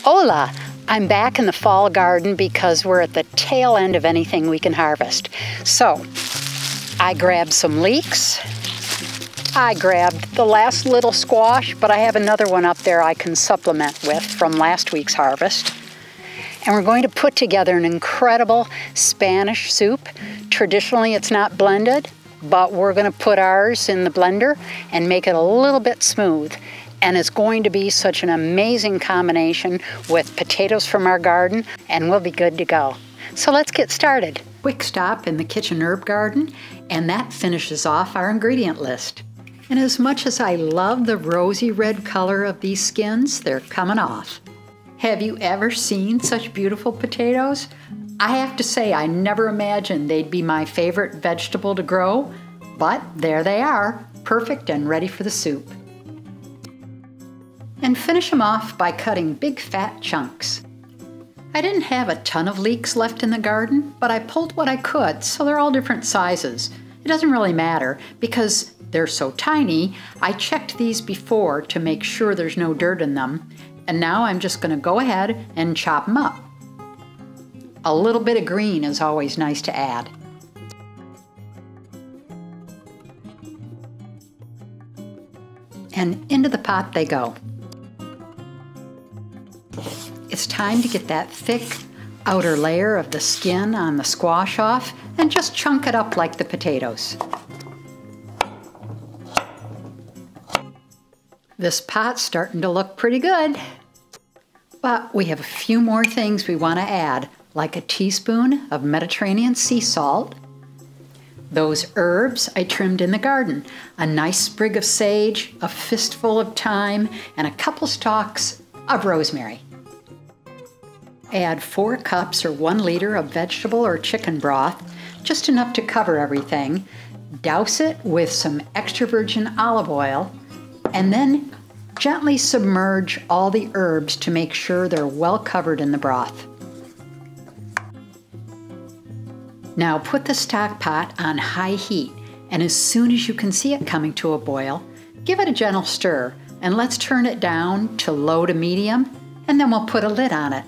Hola! I'm back in the fall garden because we're at the tail end of anything we can harvest. So, I grabbed some leeks. I grabbed the last little squash, but I have another one up there I can supplement with from last week's harvest. And we're going to put together an incredible Spanish soup. Traditionally, it's not blended, but we're going to put ours in the blender and make it a little bit smooth. And it's going to be such an amazing combination with potatoes from our garden, and we'll be good to go. So let's get started. Quick stop in the kitchen herb garden, and that finishes off our ingredient list. And as much as I love the rosy red color of these skins, they're coming off. Have you ever seen such beautiful potatoes? I have to say, I never imagined they'd be my favorite vegetable to grow, but there they are, perfect and ready for the soup. And finish them off by cutting big fat chunks. I didn't have a ton of leeks left in the garden, but I pulled what I could, so they're all different sizes. It doesn't really matter because they're so tiny. I checked these before to make sure there's no dirt in them, and now I'm just going to go ahead and chop them up. A little bit of green is always nice to add. And into the pot they go. It's time to get that thick outer layer of the skin on the squash off and just chunk it up like the potatoes. This pot's starting to look pretty good. But we have a few more things we want to add, like a teaspoon of Mediterranean sea salt, those herbs I trimmed in the garden, a nice sprig of sage, a fistful of thyme, and a couple stalks of rosemary. Add 4 cups or 1 liter of vegetable or chicken broth, just enough to cover everything. Douse it with some extra virgin olive oil, and then gently submerge all the herbs to make sure they're well covered in the broth. Now put the stock pot on high heat, and as soon as you can see it coming to a boil, give it a gentle stir, and let's turn it down to low to medium, and then we'll put a lid on it.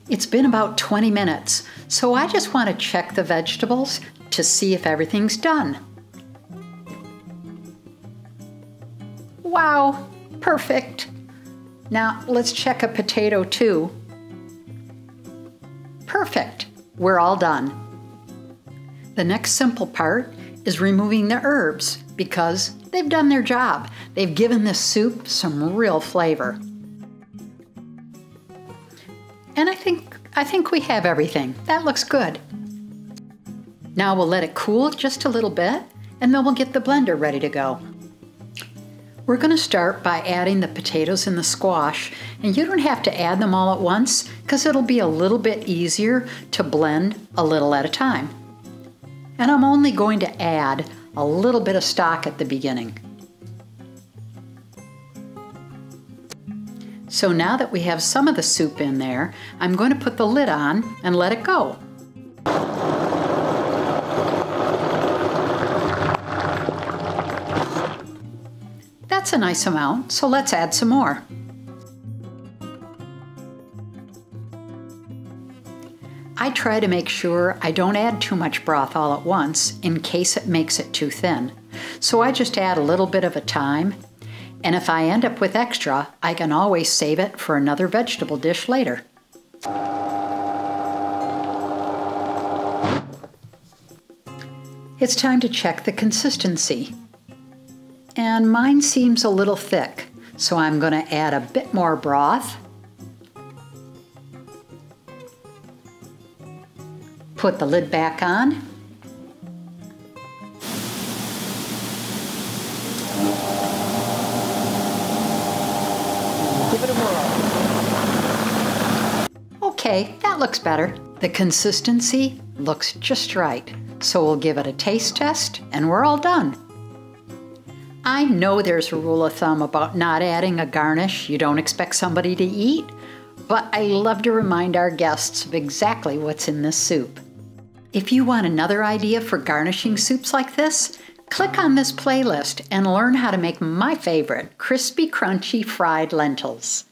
It's been about 20 minutes, so I just want to check the vegetables to see if everything's done. Wow, perfect. Now let's check a potato too. Perfect, we're all done. The next simple part is removing the herbs because they've done their job. They've given this soup some real flavor. And I think we have everything. That looks good. Now we'll let it cool just a little bit, and then we'll get the blender ready to go. We're going to start by adding the potatoes and the squash, and you don't have to add them all at once because it'll be a little bit easier to blend a little at a time. And I'm only going to add a little bit of stock at the beginning. So now that we have some of the soup in there, I'm going to put the lid on and let it go. That's a nice amount, so let's add some more. I try to make sure I don't add too much broth all at once in case it makes it too thin. So I just add a little bit at a time. And if I end up with extra, I can always save it for another vegetable dish later. It's time to check the consistency. And mine seems a little thick, so I'm going to add a bit more broth. Put the lid back on. Give it a whirl. Okay, that looks better. The consistency looks just right, so we'll give it a taste test and we're all done. I know there's a rule of thumb about not adding a garnish you don't expect somebody to eat, but I love to remind our guests of exactly what's in this soup. If you want another idea for garnishing soups like this, Click on this playlist and learn how to make my favorite crispy, crunchy fried lentils.